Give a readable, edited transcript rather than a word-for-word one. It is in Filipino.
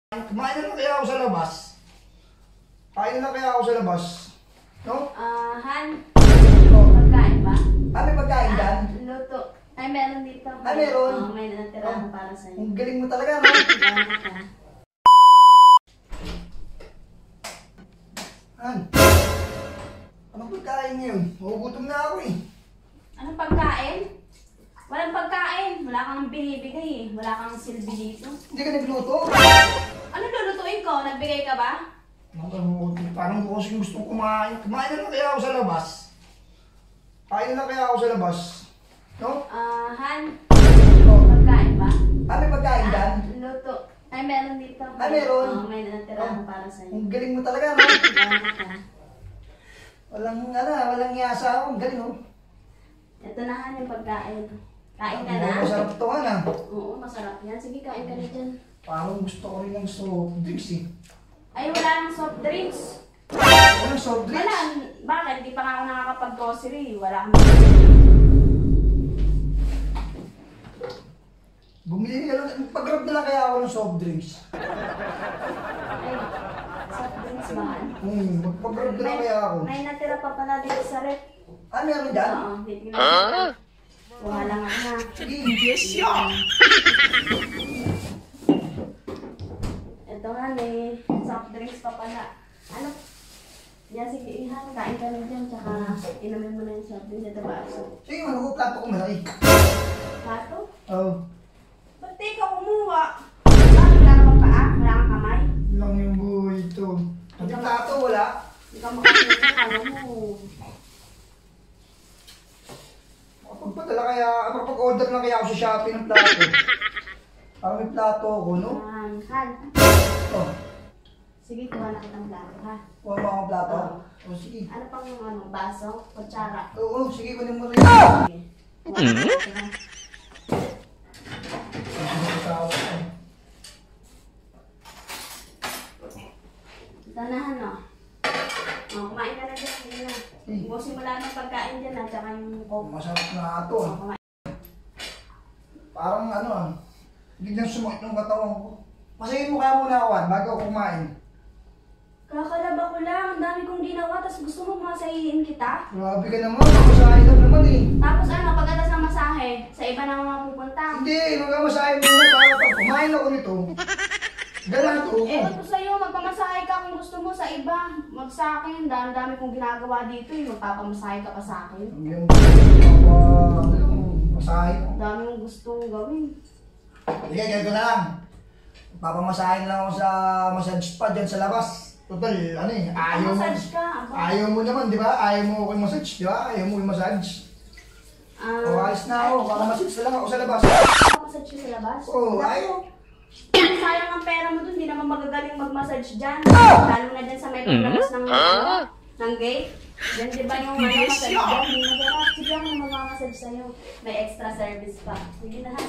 Kumain na lang kaya ako sa labas. Kain na kaya ako sa labas. No? Han, Oh. pagkain ba? May pagkain dyan? Luto. Ay, meron dito. Meron? May natirahan para sa'yo. Ang galing mo talaga, no? Salamat ka. Han, anong pagkain ngayon? Magugutom na ako eh. Anong pagkain? Walang pagkain. Wala kang binibigay eh. Wala kang silbi dito. Hindi ka nagluto? Ano lulutuin ko? Nagbigay ka ba? Parang ko kasi gusto kumain. Kumain na lang kaya ako sa labas. Kain na lang kaya ako sa labas. No? Han, Oh. pagkain ba? May pagkain dyan? Luto. Ay, meron dito. Meron? May natirahan para sa'yo. Ang galing mo talaga, no? Salamat ka. Walang yasa ako. Ang galing, no? Ito na Han yung pagkain. Kain ka na? Masarap to, Han. Oo, masarap yan. Sige, kain ka na dyan. Parang gusto ko rin ng soft drinks eh. Ay, wala nang soft drinks. Walang soft drinks? Wala. Bakit? Di pa nga ako nakakapag-grocery. Wala akong... Bumili ka lang. Pag-grab na lang kaya ako ng soft drinks. Ay, soft drinks ba? Magpag-grab na lang kaya ako. May natira pa pala dito sa rep. Meron dyan? Oo, titignan. Kuha lang ako na. Sige, yes, yeah. Ito nga, may soft drinks pa pala. Ano? Yan, sige, ihan. Kain ka na dyan. Tsaka inumin mo na yung soft drinks. Ito ba? Sige, plato ko malaki. Pato? Oo. Ba't di ka kumuha? Wala ka bang paa? Wala kang kamay? Lang yung buhay ito. Ang plato, wala. Hindi ka makasuha. Kala mo. Makapag-order lang kaya ako sa Shopee ng plato. Parang may plato ako, no? Han. Oh, Sige, kuha na kitang plato, ha? kuha mo akong plato. Oo. Sige. Ano pang baso? Kutsara? Oo, sige, kunin mo rin. Sige. Kuha na kita, ha? Ito na, ano? Kumain ka na dyan. Sige na. Ibusin mo lang ng pagkain dyan, at saka yung coke. Masarap na ito. Kumain. Parang biglang sumakit yung katawan ko. Masayin mo kaya muna ako, bago ako kumain. Kakalaba ko lang. Ang dami kong ginawa, tapos gusto mo masahihin kita? Grabe ka naman, mamasahin lang naman eh. Tapos ano, pagkatas ng masahe, sa iba na mga pupunta. Hindi, magmamasahin muna para pag kumain ako nito. Ganun to. Ewan ko sa'yo, magpamasahe ka kung gusto mo sa iba. Mag sa akin, dami kong ginagawa dito eh. Magpapamasahe ka pa sa akin. Yung masahin ko. Dami mong gustong gawin. Sige, ganito na lang. Papamasahin lang ako sa massage pa dyan sa labas. Total, ayaw mo. Massage ka. Ayaw mo naman, di ba? Ayaw mo ako yung massage, di ba? Ayaw mo yung massage. Alis na ako, para massage na lang ako sa labas. Massage ka sa labas? Oo, ayaw. Sayang ang pera mo dun, hindi naman magagaling mag-massage dyan. Lalo na dyan sa may paglabas ng gate. Yan di ba yung massage dyan? Hindi mo gano'n. Sige ako na mag-massage sa'yo. May extra service pa. Sige na ha.